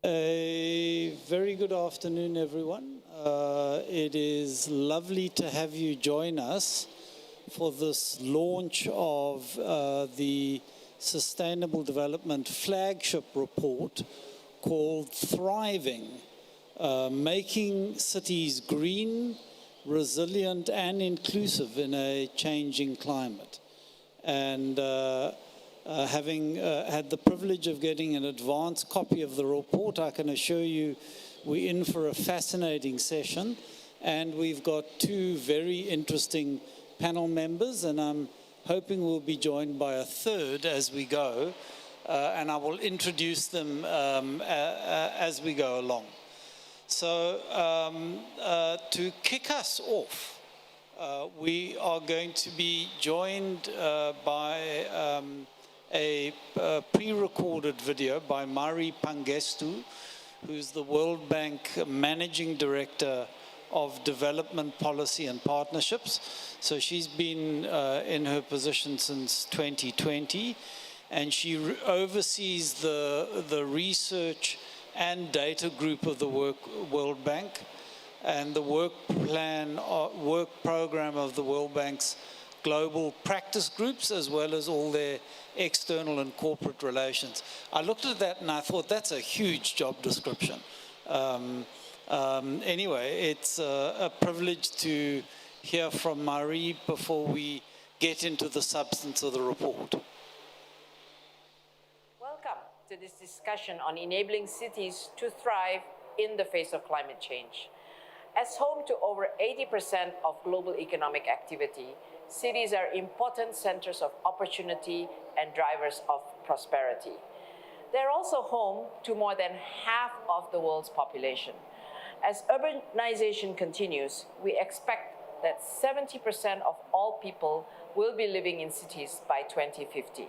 A very good afternoon, everyone. It is lovely to have you join us for this launch of the Sustainable Development Flagship Report called Thriving, Making Cities Green, Resilient and Inclusive in a Changing Climate. And having had the privilege of getting an advance copy of the report, I can assure you we're in for a fascinating session, and we've got two very interesting panel members, and I'm hoping we'll be joined by a third as we go, and I will introduce them as we go along. So to kick us off, we are going to be joined by a pre-recorded video by Pangestu, who's the World Bank Managing Director of Development Policy and Partnerships. So she's been in her position since 2020, and she oversees the research and data group of the World Bank and the work program of the World Bank's global practice groups, as well as all their external and corporate relations. I looked at that and I thought that's a huge job description. Anyway, it's a privilege to hear from Marie before we get into the substance of the report. Welcome to this discussion on enabling cities to thrive in the face of climate change. As home to over 80% of global economic activity, cities are important centers of opportunity and drivers of prosperity. They're also home to more than half of the world's population. As urbanization continues, we expect that 70% of all people will be living in cities by 2050.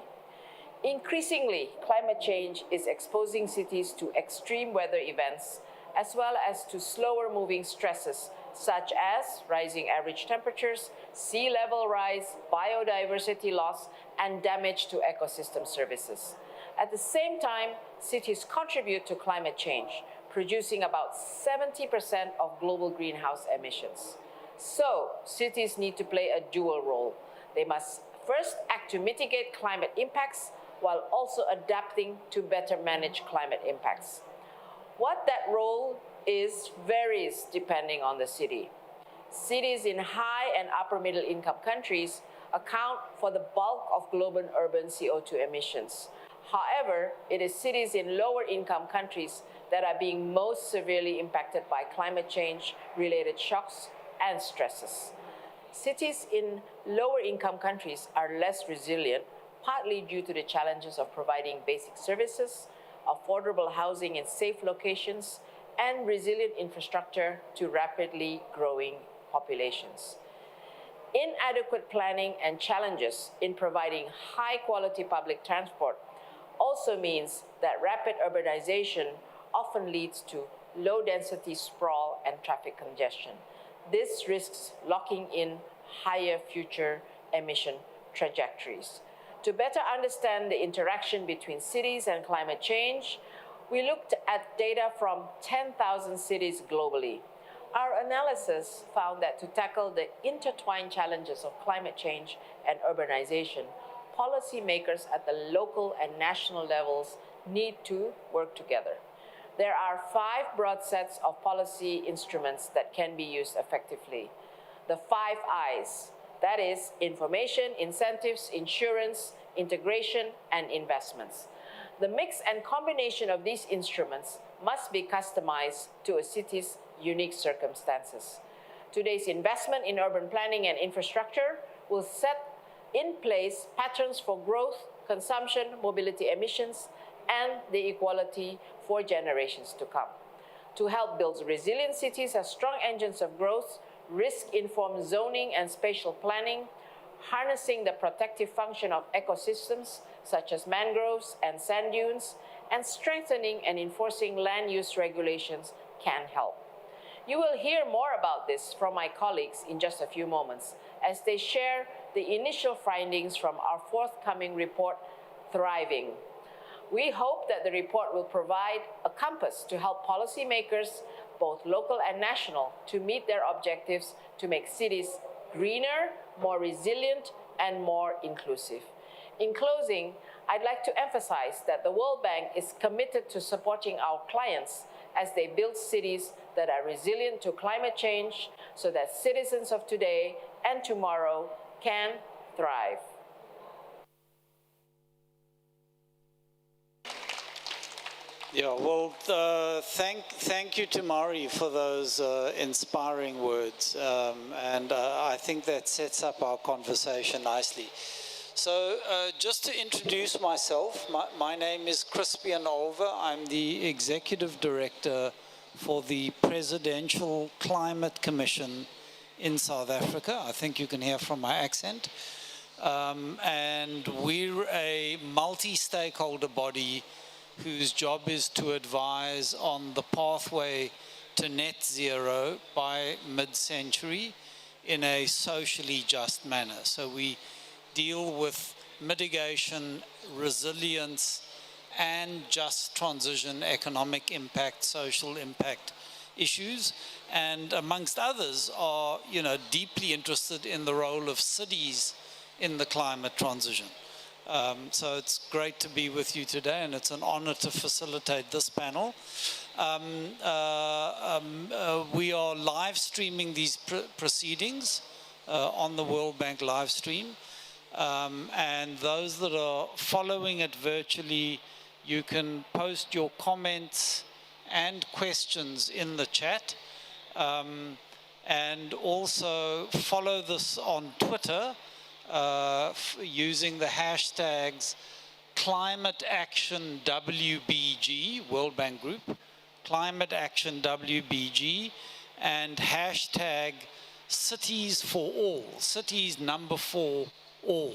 Increasingly, climate change is exposing cities to extreme weather events, as well as to slower moving stresses such as rising average temperatures, sea level rise, biodiversity loss, and damage to ecosystem services. At the same time, cities contribute to climate change, producing about 70% of global greenhouse emissions. So, cities need to play a dual role. They must first act to mitigate climate impacts while also adapting to better manage climate impacts. What that role is varies depending on the city. Cities in high and upper middle income countries account for the bulk of global urban CO2 emissions. However, it is cities in lower income countries that are being most severely impacted by climate change related shocks and stresses. Cities in lower income countries are less resilient, partly due to the challenges of providing basic services, affordable housing in safe locations, and resilient infrastructure to rapidly growing populations. Inadequate planning and challenges in providing high-quality public transport also means that rapid urbanization often leads to low-density sprawl and traffic congestion. This risks locking in higher future emission trajectories. To better understand the interaction between cities and climate change, we looked at data from 10,000 cities globally. Our analysis found that to tackle the intertwined challenges of climate change and urbanization, policymakers at the local and national levels need to work together. There are 5 broad sets of policy instruments that can be used effectively. The 5 I's, that is, information, incentives, insurance, integration, and investments. The mix and combination of these instruments must be customized to a city's unique circumstances. Today's investment in urban planning and infrastructure will set in place patterns for growth, consumption, mobility emissions, and the equality for generations to come. To help build resilient cities as strong engines of growth, risk-informed zoning and spatial planning, harnessing the protective function of ecosystems such as mangroves and sand dunes, and strengthening and enforcing land use regulations can help. You will hear more about this from my colleagues in just a few moments as they share the initial findings from our forthcoming report, Thriving. We hope that the report will provide a compass to help policymakers, both local and national, to meet their objectives to make cities greener, more resilient, and more inclusive. In closing, I'd like to emphasize that the World Bank is committed to supporting our clients as they build cities that are resilient to climate change so that citizens of today and tomorrow can thrive. Yeah, well, thank you to Mari for those inspiring words, and I think that sets up our conversation nicely. So just to introduce myself, my name is Crispian Olver. I'm the Executive Director for the Presidential Climate Commission in South Africa. I think you can hear from my accent. And we're a multi-stakeholder body whose job is to advise on the pathway to net zero by mid-century in a socially just manner. So we deal with mitigation, resilience, and just transition, economic impact, social impact issues, and amongst others are, deeply interested in the role of cities in the climate transition. So it's great to be with you today, and it's an honor to facilitate this panel. We are live streaming these proceedings on the World Bank live stream. And those that are following it virtually, you can post your comments and questions in the chat. And also follow this on Twitter using the hashtags Climate Action WBG, World Bank Group, Climate Action WBG, and hashtag Cities for All, cities number 4 all.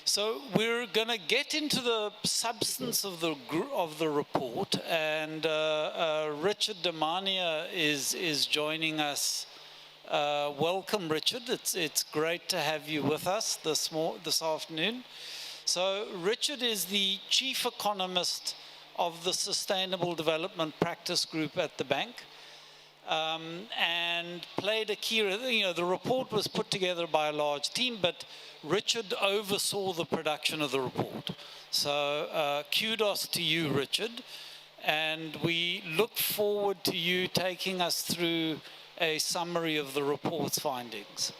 So we're going to get into the substance of the report, and Richard Damania is joining us. Welcome, Richard. It's great to have you with us this afternoon. So Richard is the Chief Economist of the Sustainable Development Practice Group at the bank. And played a key, the report was put together by a large team, but Richard oversaw the production of the report. So kudos to you, Richard. And we look forward to you taking us through a summary of the report's findings.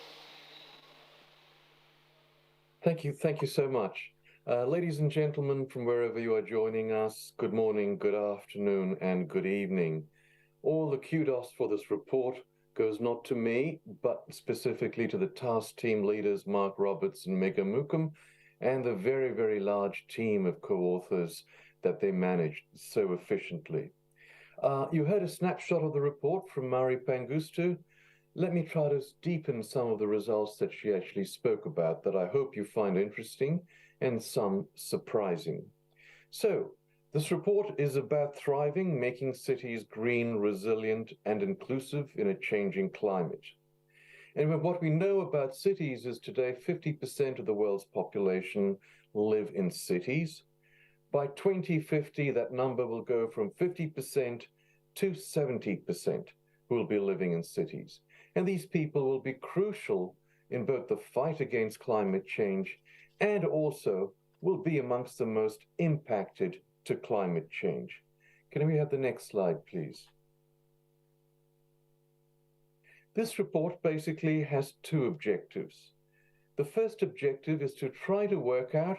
Thank you so much. Ladies and gentlemen, from wherever you are joining us, good morning, good afternoon, and good evening. All the kudos for this report goes not to me, but specifically to the task team leaders, Mark Roberts and Mega Mookum, and the very, very large team of co-authors that they managed so efficiently. You heard a snapshot of the report from Mari Pangestu. Let me try to deepen some of the results that she actually spoke about that I hope you find interesting and some surprising. So, this report is about thriving, making cities green, resilient, and inclusive in a changing climate. And what we know about cities is today 50% of the world's population live in cities. By 2050, that number will go from 50% to 70% who will be living in cities. And these people will be crucial in both the fight against climate change and also will be amongst the most impacted to climate change. Can we have the next slide, please? This report basically has two objectives. The first objective is to try to work out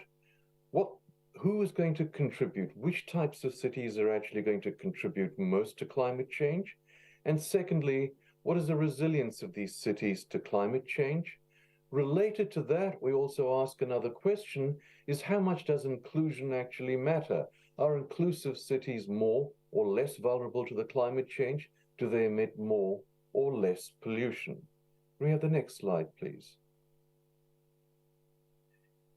who is going to contribute, which types of cities are actually going to contribute most to climate change, and secondly, what is the resilience of these cities to climate change? Related to that, we also ask another question, is how much does inclusion actually matter? Are inclusive cities more or less vulnerable to the climate change? Do they emit more or less pollution? Can we have the next slide, please?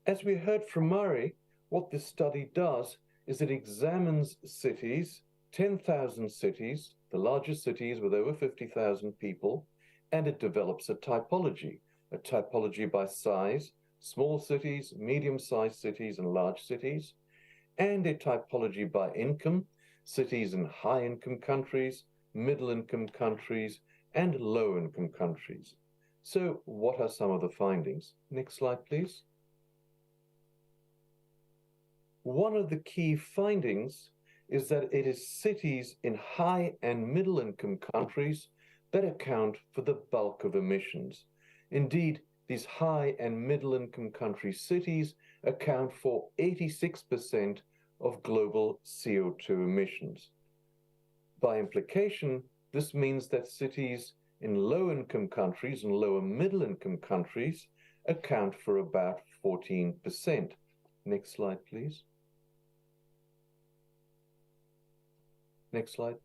As we heard from Mari, what this study does is it examines cities, 10,000 cities, the largest cities with over 50,000 people, and it develops a typology by size, small cities, medium-sized cities, and large cities, and a typology by income, cities in high-income countries, middle-income countries, and low-income countries. So what are some of the findings? Next slide, please. One of the key findings is that it is cities in high and middle-income countries that account for the bulk of emissions. Indeed, these high and middle-income country cities account for 86% of global CO2 emissions. By implication, this means that cities in low-income countries and lower middle-income countries account for about 14%. Next slide, please. Next slide.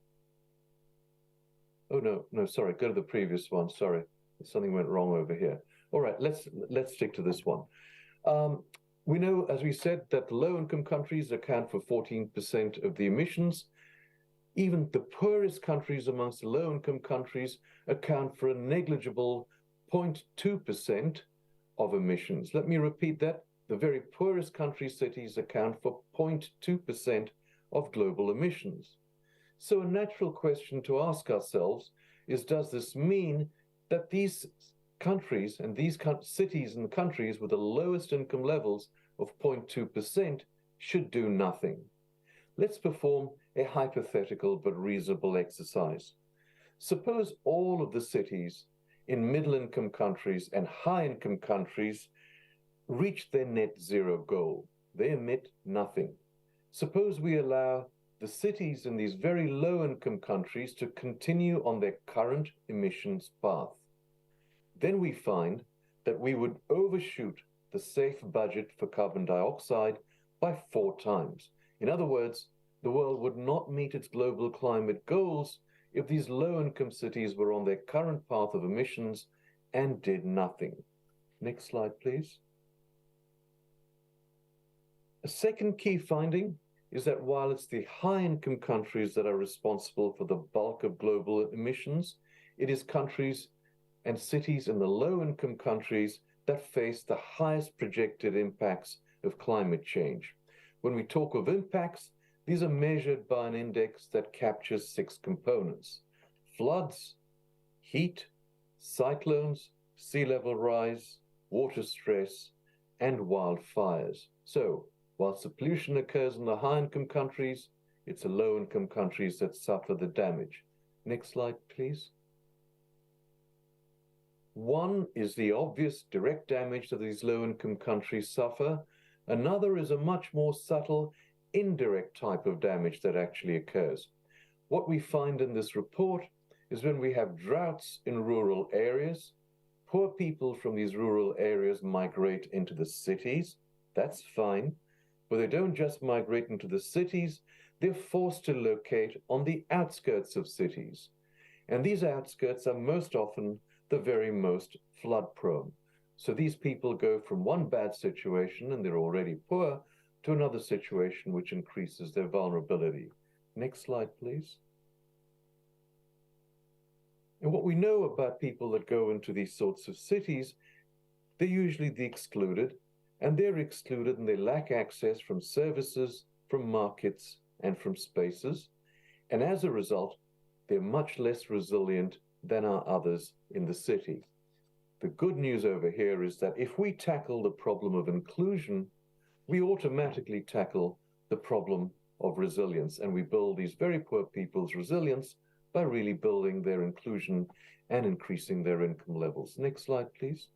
Oh, no, sorry, go to the previous one. Sorry, something went wrong over here. All right, let's stick to this one. We know, as we said, that low-income countries account for 14% of the emissions. Even the poorest countries amongst the low-income countries account for a negligible 0.2% of emissions. Let me repeat that. The very poorest country cities account for 0.2% of global emissions. So a natural question to ask ourselves is, does this mean that these countries and these cities and countries with the lowest income levels of 0.2% should do nothing? Let's perform a hypothetical but reasonable exercise. Suppose all of the cities in middle-income countries and high-income countries reach their net zero goal. They emit nothing. Suppose we allow the cities in these very low-income countries to continue on their current emissions path. Then we find that we would overshoot the safe budget for carbon dioxide by 4 times. In other words, the world would not meet its global climate goals if these low-income cities were on their current path of emissions and did nothing. Next slide, please. A second key finding is that while it's the high-income countries that are responsible for the bulk of global emissions, it is countries and cities in the low-income countries that face the highest projected impacts of climate change. When we talk of impacts, these are measured by an index that captures 6 components: floods, heat, cyclones, sea level rise, water stress, and wildfires. So, whilst the pollution occurs in the high-income countries, it's the low-income countries that suffer the damage. Next slide, please. One is the obvious direct damage that these low-income countries suffer. Another is a much more subtle, indirect type of damage that actually occurs. What we find in this report is when we have droughts in rural areas, poor people from these rural areas migrate into the cities. That's fine. But they don't just migrate into the cities, they're forced to locate on the outskirts of cities. And these outskirts are most often the very most flood prone. So these people go from one bad situation, and they're already poor, to another situation which increases their vulnerability. Next slide, please. And what we know about people that go into these sorts of cities, they're usually the excluded, and they're excluded and they lack access from services, from markets, and from spaces. And as a result, they're much less resilient than are others in the city. The good news over here is that if we tackle the problem of inclusion, we automatically tackle the problem of resilience, and we build these very poor people's resilience by really building their inclusion and increasing their income levels. Next slide, please.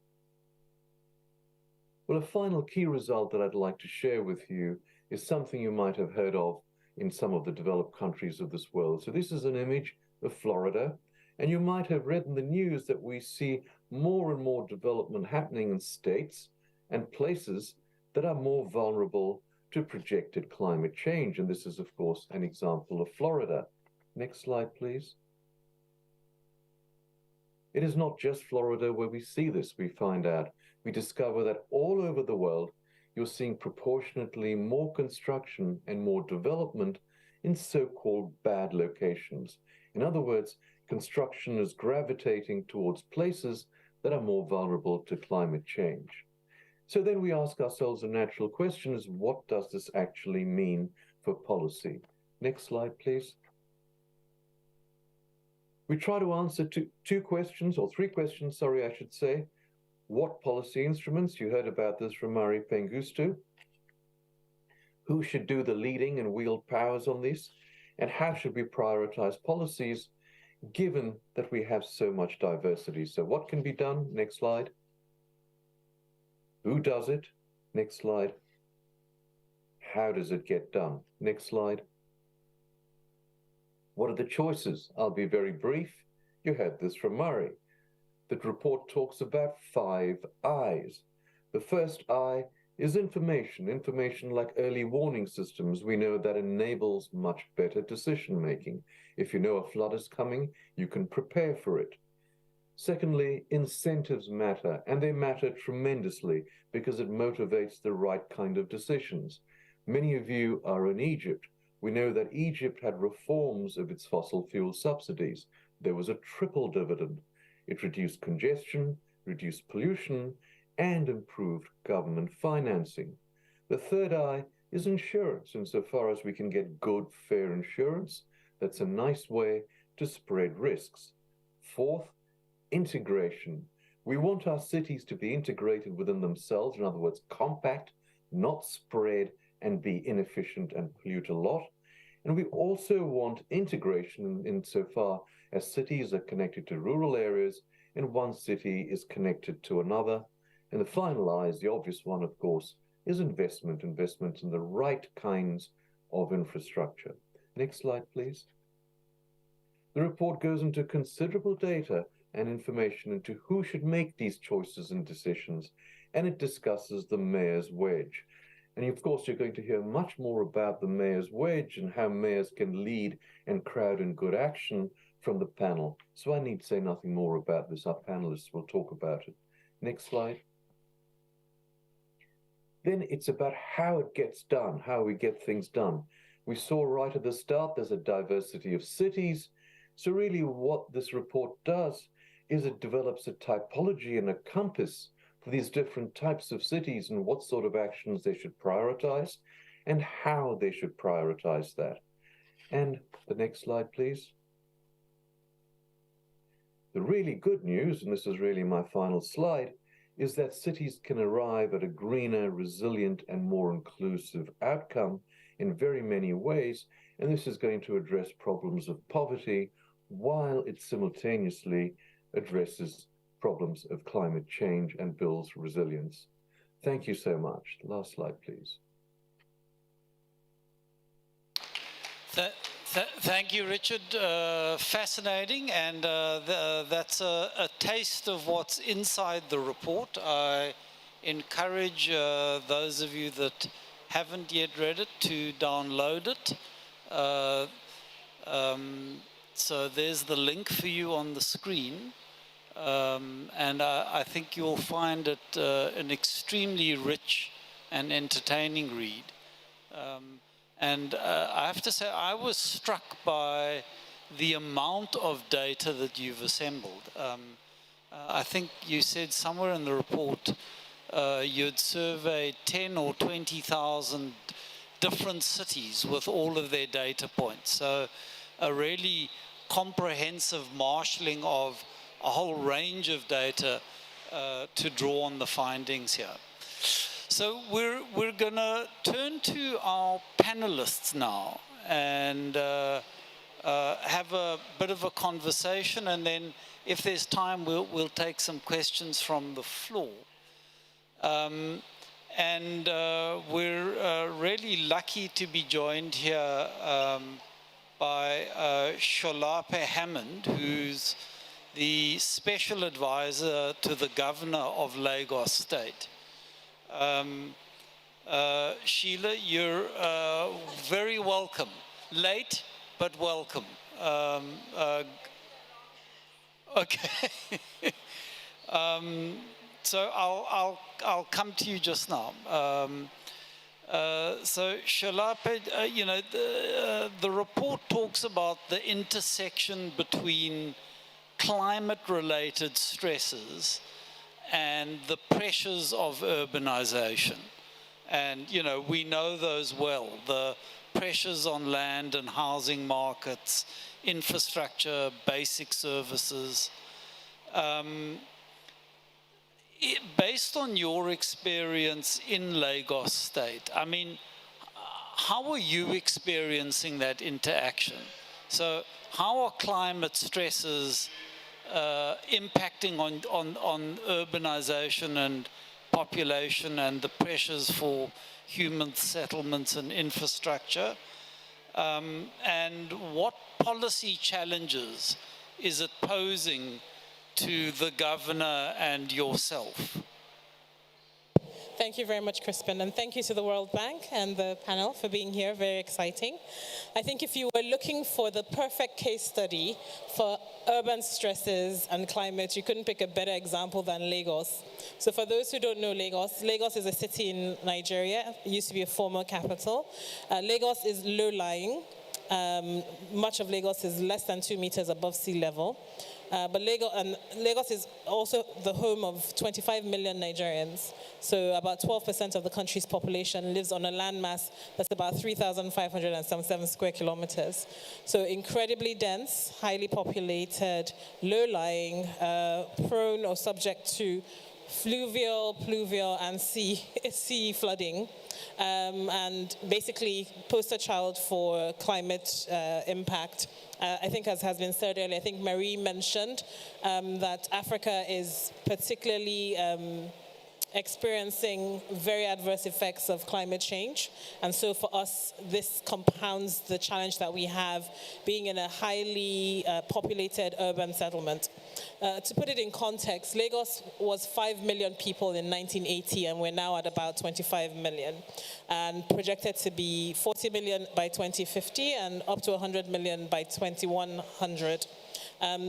Well, a final key result that I'd like to share with you is something you might have heard of in some of the developed countries of this world. So this is an image of Florida, and you might have read in the news that we see more and more development happening in states and places that are more vulnerable to projected climate change. And this is, of course, an example of Florida. Next slide, please. It is not just Florida where we see this, we find out. We discover that all over the world, you're seeing proportionately more construction and more development in so-called bad locations. In other words, construction is gravitating towards places that are more vulnerable to climate change. So then we ask ourselves a natural question is, what does this actually mean for policy? Next slide, please. We try to answer two questions, or three questions, sorry, I should say. What policy instruments? You heard about this from Mari Pangestu. Who should do the leading and wield powers on this? And how should we prioritize policies given that we have so much diversity? So what can be done? Next slide. Who does it? Next slide. How does it get done? Next slide. What are the choices? I'll be very brief. You heard this from Murray. The report talks about 5 I's. The first I is information. Information like early warning systems. We know that enables much better decision making. If you know a flood is coming, you can prepare for it. Secondly, incentives matter, and they matter tremendously because it motivates the right kind of decisions. Many of you are in Egypt. We know that Egypt had reforms of its fossil fuel subsidies. There was a triple dividend. It reduced congestion, reduced pollution, and improved government financing. The third I is insurance, insofar as we can get good, fair insurance. That's a nice way to spread risks. Fourth, integration. We want our cities to be integrated within themselves, in other words, compact, not spread and be inefficient and pollute a lot. And we also want integration insofar as cities are connected to rural areas and one city is connected to another. And the final I is the obvious one, of course, is investment in the right kinds of infrastructure. Next slide, please. The report goes into considerable data and information into who should make these choices and decisions, and it discusses the mayor's wedge. And of course, you're going to hear much more about the mayor's wedge and how mayors can lead and crowd in good action from the panel. So I need say nothing more about this. Our panelists will talk about it. Next slide. Then it's about how it gets done, how we get things done. We saw right at the start, there's a diversity of cities. So really what this report does is it develops a typology and a compass for these different types of cities and what sort of actions they should prioritize and how they should prioritize that. And the next slide, please. The really good news, and this is really my final slide, is that cities can arrive at a greener, resilient, and more inclusive outcome in very many ways, and this is going to address problems of poverty while it simultaneously addresses problems of climate change and builds resilience. Thank you so much. Last slide, please. Thank you, Richard. Fascinating, and that's a taste of what's inside the report. I encourage those of you that haven't yet read it to download it. So there's the link for you on the screen. And I think you'll find it an extremely rich and entertaining read. And I have to say, I was struck by the amount of data that you've assembled. I think you said somewhere in the report you'd surveyed 10 or 20,000 different cities with all of their data points. So a really comprehensive marshalling of a whole range of data to draw on the findings here. So we're going to turn to our panelists now and have a bit of a conversation, and then if there's time, we'll take some questions from the floor. And we're really lucky to be joined here by Solape Hammond, who's the special advisor to the governor of Lagos State. Sheela, you're very welcome. Late, but welcome. Okay. So I'll come to you just now. So Solape, you know, the report talks about the intersection between climate-related stresses and the pressures of urbanization. And, you know, we know those well, the pressures on land and housing markets, infrastructure, basic services. Based on your experience in Lagos State, I mean, how are you experiencing that interaction? So how are climate stresses impacting on urbanization and population and the pressures for human settlements and infrastructure? And what policy challenges is it posing to the governor and yourself? Thank you very much, Crispian, and thank you to the World Bank and the panel for being here. Very exciting. I think if you were looking for the perfect case study for urban stresses and climate, you couldn't pick a better example than Lagos. So for those who don't know Lagos, Lagos is a city in Nigeria. It used to be a former capital. Lagos is low-lying. Much of Lagos is less than 2 meters above sea level. But Lagos is also the home of 25 million Nigerians. So about 12% of the country's population lives on a landmass that's about 3,577 square kilometers. So incredibly dense, highly populated, low-lying, prone or subject to fluvial, pluvial, and sea flooding. And basically poster child for climate impact. I think, as has been said earlier, I think Marie mentioned that Africa is particularly experiencing very adverse effects of climate change. And so for us, this compounds the challenge that we have being in a highly populated urban settlement. To put it in context, Lagos was 5 million people in 1980, and we're now at about 25 million, and projected to be 40 million by 2050 and up to 100 million by 2100.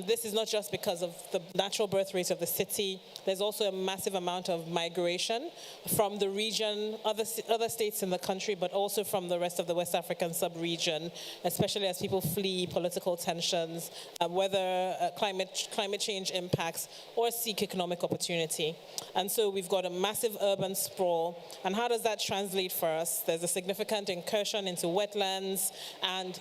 This is not just because of the natural birth rate of the city. There's also a massive amount of migration from the region, other states in the country, but also from the rest of the West African sub-region, especially as people flee political tensions, whether climate change impacts or seek economic opportunity. And so we've got a massive urban sprawl. And how does that translate for us? There's a significant incursion into wetlands and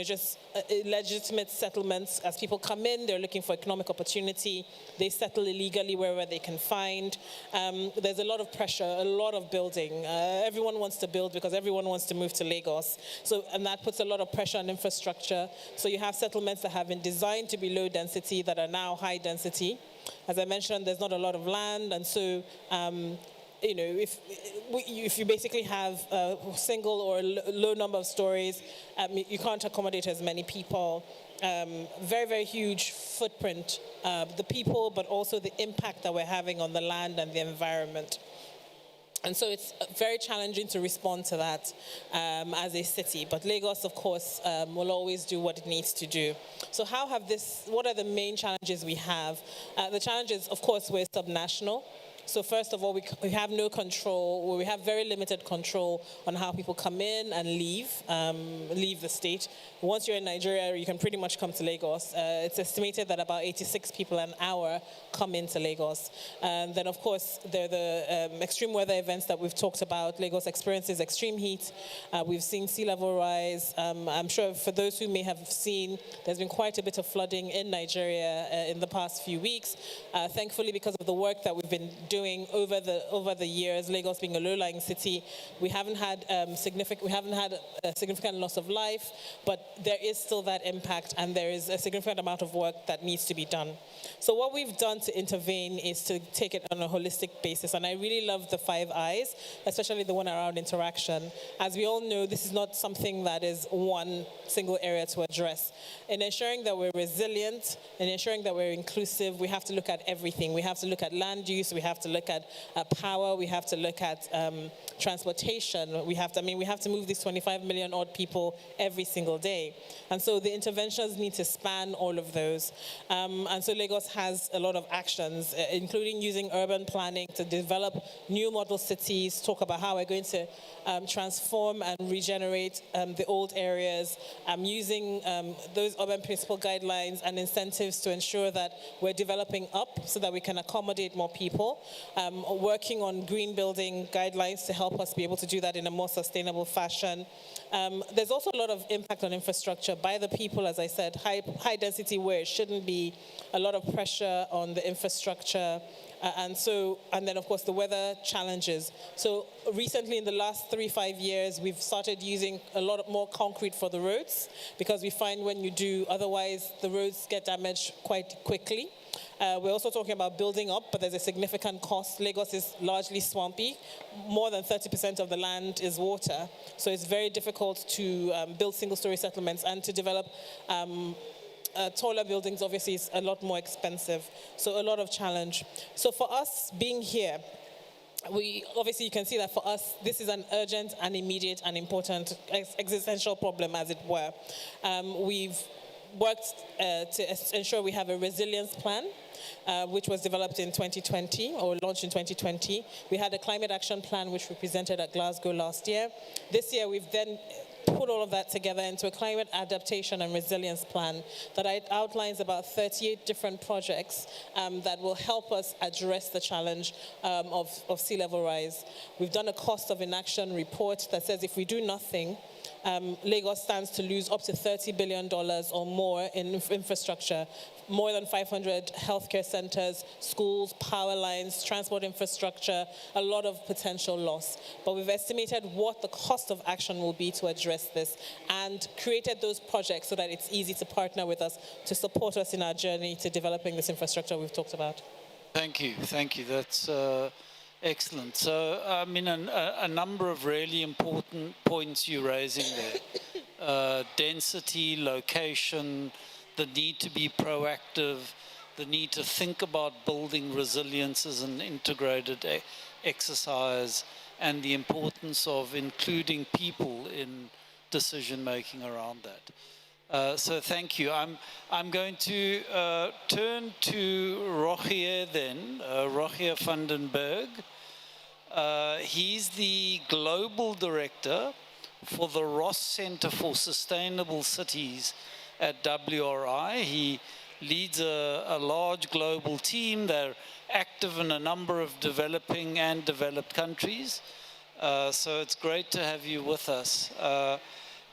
just illegitimate settlements. As people come in, they're looking for economic opportunity. They settle illegally wherever they can find. There's a lot of pressure, a lot of building. Everyone wants to build because everyone wants to move to Lagos. And that puts a lot of pressure on infrastructure. So you have settlements that have been designed to be low density that are now high density. As I mentioned, there's not a lot of land, and so if you basically have a single or low number of stories, you can't accommodate as many people. Very, very huge footprint, the people, but also the impact that we're having on the land and the environment. And so it's very challenging to respond to that as a city. But Lagos, of course, will always do what it needs to do. So what are the main challenges we have? The challenges, of course, we're subnational. So first of all, we have no control, we have very limited control on how people come in and leave the state. Once you're in Nigeria, you can pretty much come to Lagos. It's estimated that about 86 people an hour come into Lagos. And then, of course, there are the extreme weather events that we've talked about. Lagos experiences extreme heat. We've seen sea level rise. I'm sure for those who may have seen, there's been quite a bit of flooding in Nigeria in the past few weeks. Thankfully, because of the work that we've been doing over the years, Lagos being a low-lying city, we haven't had a significant loss of life, but there is still that impact, and there is a significant amount of work that needs to be done. So what we've done to intervene is to take it on a holistic basis, and I really love the 5 I's, especially the one around interaction. As we all know, this is not something that is one single area to address. In ensuring that we're resilient, in ensuring that we're inclusive, we have to look at everything. We have to look at land use, we have to look at power, we have to look at transportation, we have to move these 25 million odd people every single day. And so the interventions need to span all of those. And so Lagos has a lot of actions, including using urban planning to develop new model cities, talk about how we're going to transform and regenerate the old areas, using those urban principle guidelines and incentives to ensure that we're developing up so that we can accommodate more people, working on green building guidelines to help us be able to do that in a more sustainable fashion. There's also a lot of impact on infrastructure by the people, as I said, high density where it shouldn't be, a lot of pressure on the infrastructure, and then of course the weather challenges. So recently in the last 3-5 years, we've started using a lot more concrete for the roads, because we find when you do, otherwise the roads get damaged quite quickly. We're also talking about building up, but there's a significant cost. Lagos is largely swampy. More than 30% of the land is water. So it's very difficult to build single-story settlements, and to develop taller buildings obviously is a lot more expensive. So a lot of challenge. So for us being here, you can see that for us, this is an urgent and immediate and important existential problem, as it were. We've worked to ensure we have a resilience plan, which was developed in 2020 or launched in 2020. We had a climate action plan, which we presented at Glasgow last year. This year, we've then put all of that together into a climate adaptation and resilience plan that outlines about 38 different projects that will help us address the challenge of sea level rise. We've done a cost of inaction report that says if we do nothing, Lagos stands to lose up to $30 billion or more in infrastructure, more than 500 healthcare centers, schools, power lines, transport infrastructure, a lot of potential loss. But we've estimated what the cost of action will be to address this, and created those projects so that it's easy to partner with us to support us in our journey to developing this infrastructure we've talked about. Thank you. That's excellent. So, I mean, a number of really important points you're raising there. Density, location, the need to be proactive, the need to think about building resilience as an integrated exercise, and the importance of including people in decision-making around that. So thank you. I'm going to turn to Rogier then, Rogier van den Berg. He's the Global Director for the Ross Center for Sustainable Cities at WRI. He leads a large global team. They're active in a number of developing and developed countries. So it's great to have you with us.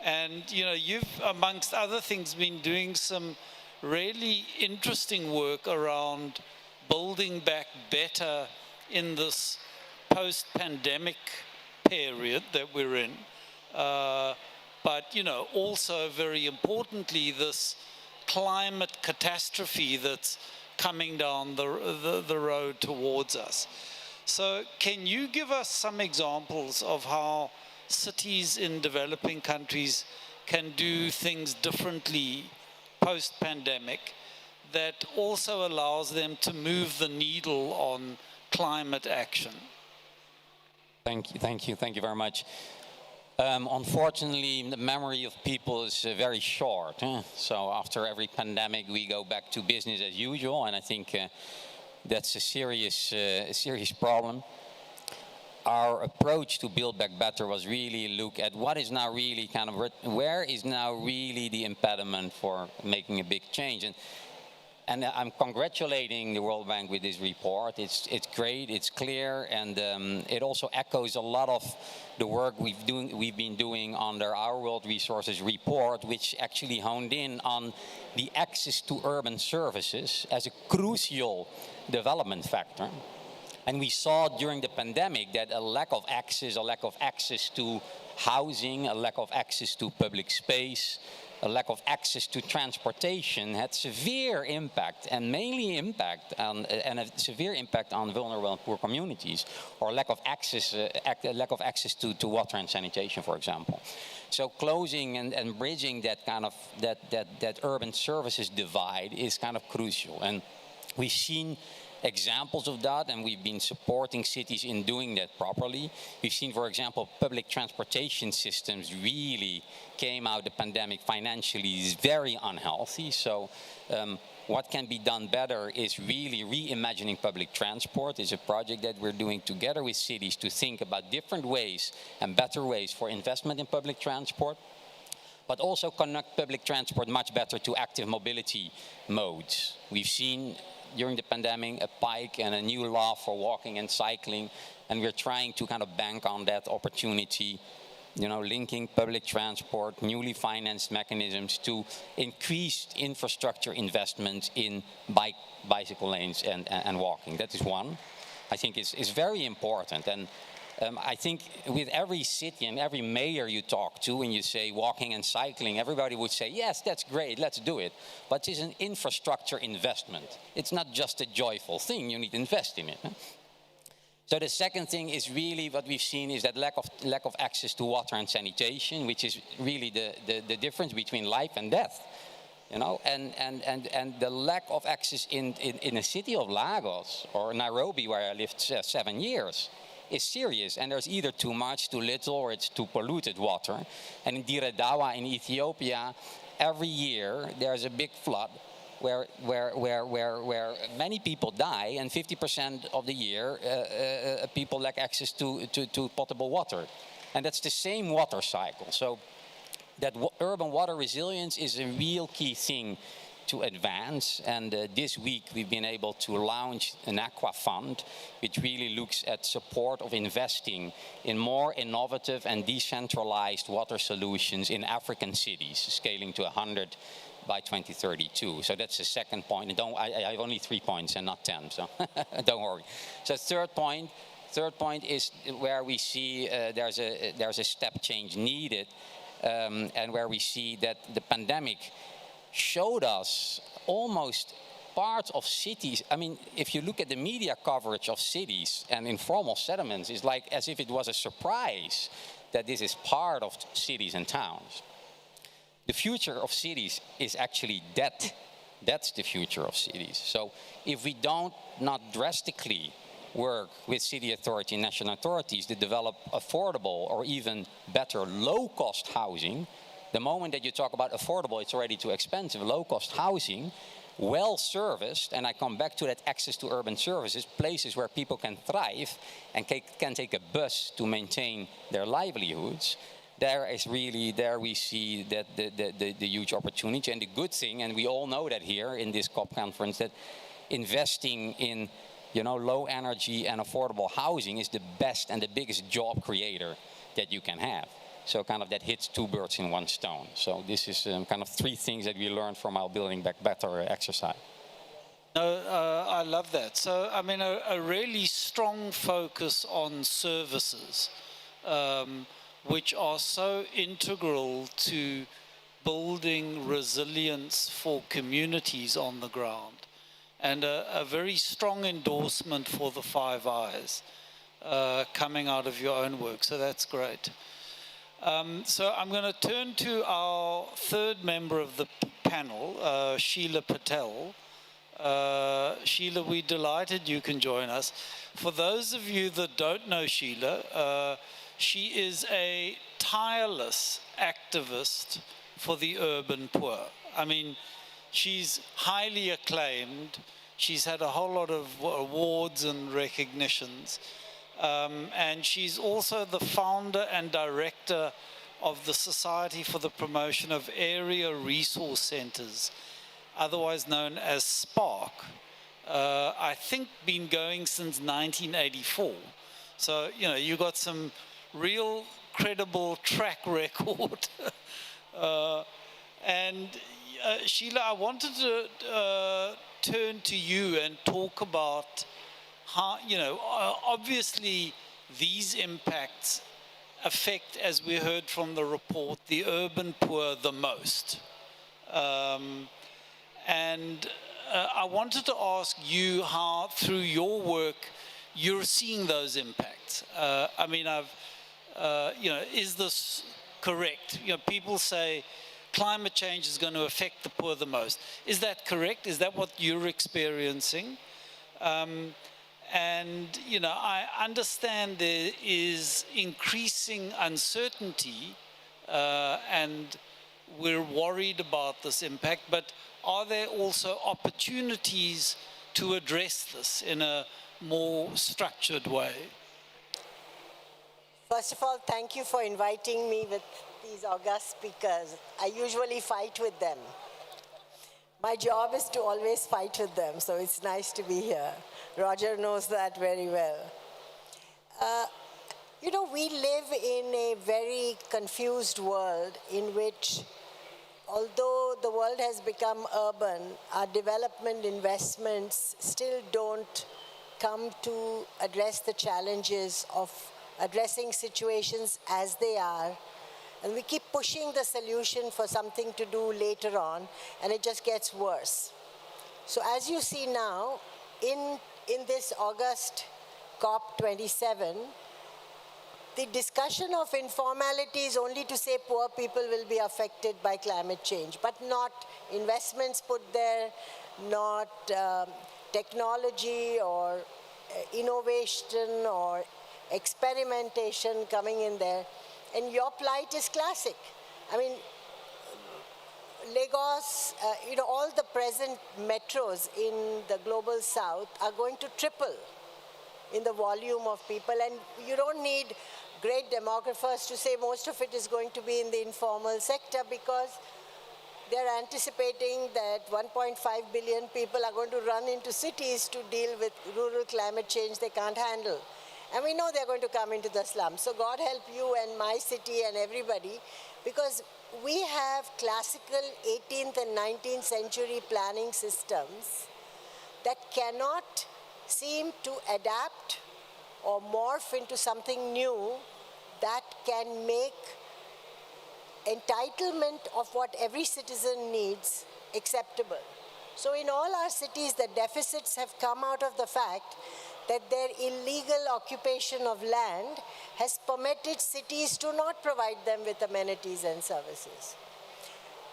And you know, you've, amongst other things, been doing some really interesting work around building back better in this post-pandemic period that we're in. But you know, also very importantly, this climate catastrophe that's coming down the road towards us. So can you give us some examples of how cities in developing countries can do things differently post-pandemic that also allows them to move the needle on climate action? Thank you very much. Unfortunately, the memory of people is very short. So after every pandemic, we go back to business as usual, and I think that's a serious problem. Our approach to Build Back Better was really look at what is now really where is now really the impediment for making a big change. And I'm congratulating the World Bank with this report. It's great, it's clear, and it also echoes a lot of the work we've been doing under our World Resources report, which actually honed in on the access to urban services as a crucial development factor. And we saw during the pandemic that a lack of access to housing, a lack of access to public space, a lack of access to transportation had severe impact, and mainly impact on, and a severe impact on vulnerable and poor communities, or lack of access to water and sanitation, for example. So closing and bridging that kind of that urban services divide is kind of crucial. And we've seen examples of that, and we've been supporting cities in doing that properly. We've seen, for example, public transportation systems really came out of the pandemic financially is very unhealthy. So what can be done better is really reimagining public transport. It's a project that we're doing together with cities to think about different ways and better ways for investment in public transport, but also connect public transport much better to active mobility modes. We've seen during the pandemic a pike and a new law for walking and cycling, and we're trying to kind of bank on that opportunity, you know, linking public transport, newly financed mechanisms to increased infrastructure investment in bicycle lanes and walking. That is one. I think is very important. And I think with every city and every mayor you talk to and you say walking and cycling, everybody would say, yes, that's great, let's do it. But it's an infrastructure investment. It's not just a joyful thing, you need to invest in it. Huh? So the second thing is really what we've seen is that lack of access to water and sanitation, which is really the difference between life and death. You know, and the lack of access in a city of Lagos or Nairobi, where I lived 7 years, is serious. And there's either too much, too little, or it's too polluted water. And in Dire Dawa in Ethiopia, every year there's a big flood where many people die, and 50% of the year people lack access to potable water. And that's the same water cycle. So that urban water resilience is a real key thing to advance. And this week we've been able to launch an aqua fund, which really looks at support of investing in more innovative and decentralized water solutions in African cities, scaling to 100 by 2032. So that's the second point. And I have only 3 points and not 10, so don't worry. So third point is where we see there's a step change needed, and where we see that the pandemic showed us almost parts of cities. I mean, if you look at the media coverage of cities and informal settlements, it's like as if it was a surprise that this is part of cities and towns. The future of cities is actually that. That's the future of cities. So if we not drastically work with city authority and national authorities to develop affordable or even better low-cost housing, the moment that you talk about affordable, it's already too expensive. Low-cost housing, well-serviced, and I come back to that access to urban services, places where people can thrive and can take a bus to maintain their livelihoods. There we see that the huge opportunity and the good thing, and we all know that here in this COP conference, that investing in low energy and affordable housing is the best and the biggest job creator that you can have. So kind of that hits two birds in one stone. So this is kind of three things that we learned from our Building Back Better exercise. I love that. So, I mean, a really strong focus on services, which are so integral to building resilience for communities on the ground, and a very strong endorsement for the 5 Is coming out of your own work. So that's great. So I'm going to turn to our third member of the panel, Sheela Patel. Sheela, we're delighted you can join us. For those of you that don't know Sheela, she is a tireless activist for the urban poor. I mean, she's highly acclaimed. She's had a whole lot of awards and recognitions. And she's also the founder and director of the Society for the Promotion of Area Resource Centers, otherwise known as SPARC. I think been going since 1984. So, you got some real credible track record. And Sheela, I wanted to turn to you and talk about how, obviously these impacts affect, as we heard from the report, the urban poor the most. And I wanted to ask you how, through your work, you're seeing those impacts. I mean, is this correct? People say climate change is going to affect the poor the most. Is that correct? Is that what you're experiencing? And, you know, I understand there is increasing uncertainty and we're worried about this impact, but are there also opportunities to address this in a more structured way? First of all, thank you for inviting me with these august speakers. I usually fight with them. My job is to always fight with them, so it's nice to be here. Roger knows that very well. You know, we live in a very confused world in which, although the world has become urban, our development investments still don't come to address the challenges of addressing situations as they are. And we keep pushing the solution for something to do later on, and it just gets worse. So as you see now, in this August COP27, the discussion of informality is only to say poor people will be affected by climate change, but not investments put there, not technology or innovation or experimentation coming in there. And your plight is classic. I mean, Lagos, you know, all the present metros in the global south are going to triple in the volume of people. And you don't need great demographers to say most of it is going to be in the informal sector, because they're anticipating that 1.5 billion people are going to run into cities to deal with rural climate change they can't handle. And we know they're going to come into the slums. So God help you and my city and everybody, because we have classical 18th and 19th century planning systems that cannot seem to adapt or morph into something new that can make entitlement of what every citizen needs acceptable. So in all our cities, the deficits have come out of the fact that their illegal occupation of land has permitted cities to not provide them with amenities and services.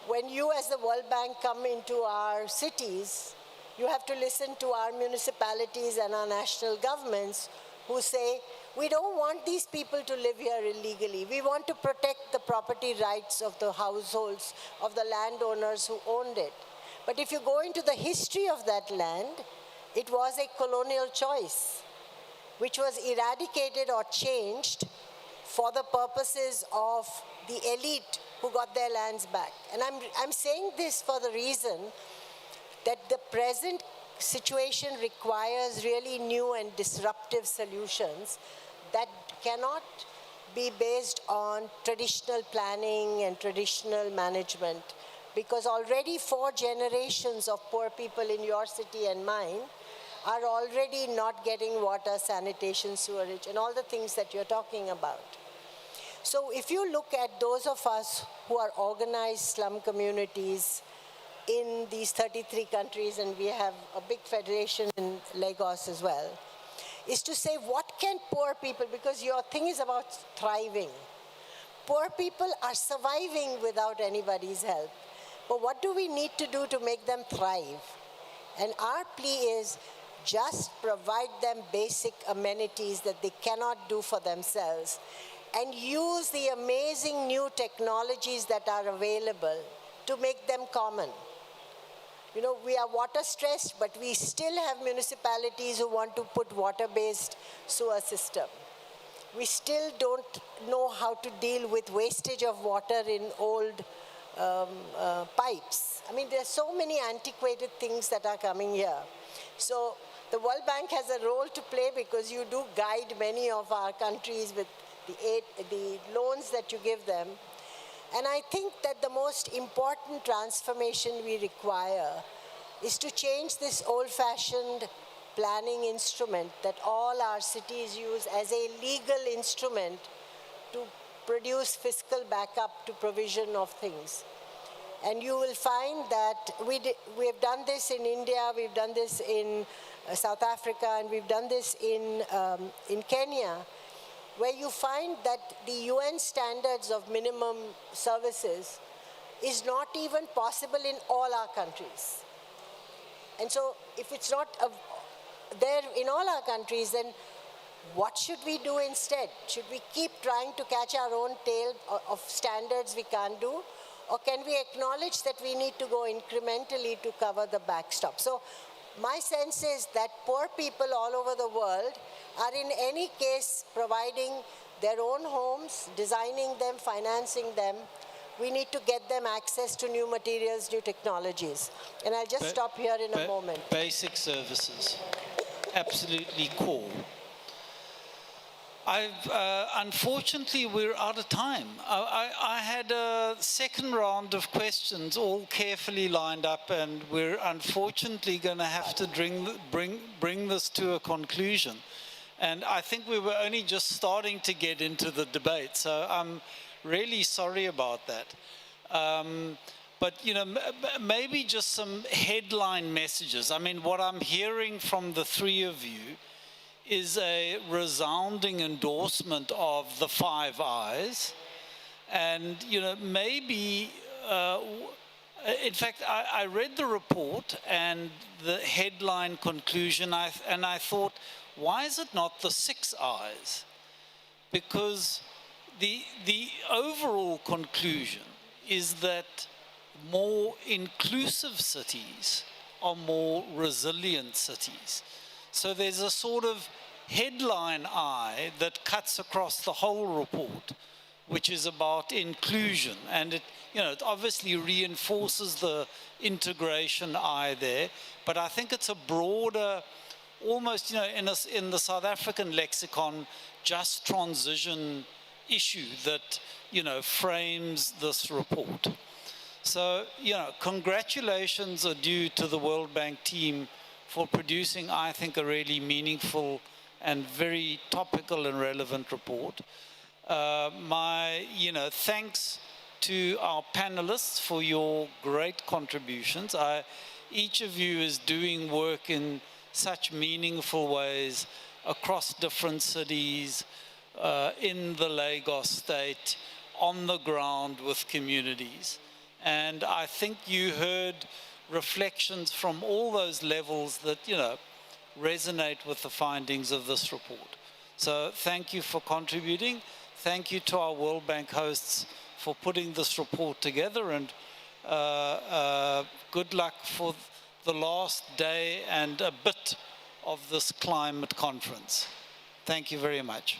When you as the World Bank come into our cities, you have to listen to our municipalities and our national governments who say, we don't want these people to live here illegally. We want to protect the property rights of the households, of the landowners who owned it. But if you go into the history of that land, it was a colonial choice, which was eradicated or changed for the purposes of the elite who got their lands back. And I'm saying this for the reason that the present situation requires really new and disruptive solutions that cannot be based on traditional planning and traditional management, because already 4 generations of poor people in your city and mine are already not getting water, sanitation, sewerage, and all the things that you're talking about. So if you look at those of us who are organized slum communities in these 33 countries, and we have a big federation in Lagos as well, is to say, what can poor people, because your thing is about thriving. Poor people are surviving without anybody's help. But what do we need to do to make them thrive? And our plea is just provide them basic amenities that they cannot do for themselves, and use the amazing new technologies that are available to make them common. You know, we are water stressed, but we still have municipalities who want to put water-based sewer system. We still don't know how to deal with wastage of water in old pipes. I mean, there's so many antiquated things that are coming here. So the World Bank has a role to play, because you do guide many of our countries with the loans that you give them. And I think that the most important transformation we require is to change this old-fashioned planning instrument that all our cities use as a legal instrument to produce fiscal backup to provision of things. And you will find that we have done this in India, we've done this in South Africa, and we've done this in Kenya, where you find that the UN standards of minimum services is not even possible in all our countries. And so if it's not there in all our countries, then what should we do instead? Should we keep trying to catch our own tail of standards we can't do? Or can we acknowledge that we need to go incrementally to cover the backstop? So my sense is that poor people all over the world are in any case providing their own homes, designing them, financing them. We need to get them access to new materials, new technologies. And I'll just stop here in a moment. Basic services, absolutely core. Unfortunately, we're out of time. I had a second round of questions all carefully lined up, and we're unfortunately going to have to bring this to a conclusion. And I think we were only just starting to get into the debate, so I'm really sorry about that. But, you know, maybe just some headline messages. I mean, what I'm hearing from the three of you is a resounding endorsement of the 5 I's. And, you know, maybe, in fact, I read the report and the headline conclusion, and I thought, why is it not the 6 I's? Because the overall conclusion is that more inclusive cities are more resilient cities. So there's a sort of headline I that cuts across the whole report, which is about inclusion. And it, you know, it obviously reinforces the integration I there, but I think it's a broader, almost, you know, in the South African lexicon, just transition issue that, you know, frames this report. So, you know, congratulations are due to the World Bank team for producing, I think, a really meaningful and very topical and relevant report. My, you know, thanks to our panelists for your great contributions. Each of you is doing work in such meaningful ways across different cities, in the Lagos state, on the ground with communities. And I think you heard reflections from all those levels that, you know, resonate with the findings of this report. So thank you for contributing. Thank you to our World Bank hosts for putting this report together, and good luck for the last day and a bit of this climate conference. Thank you very much.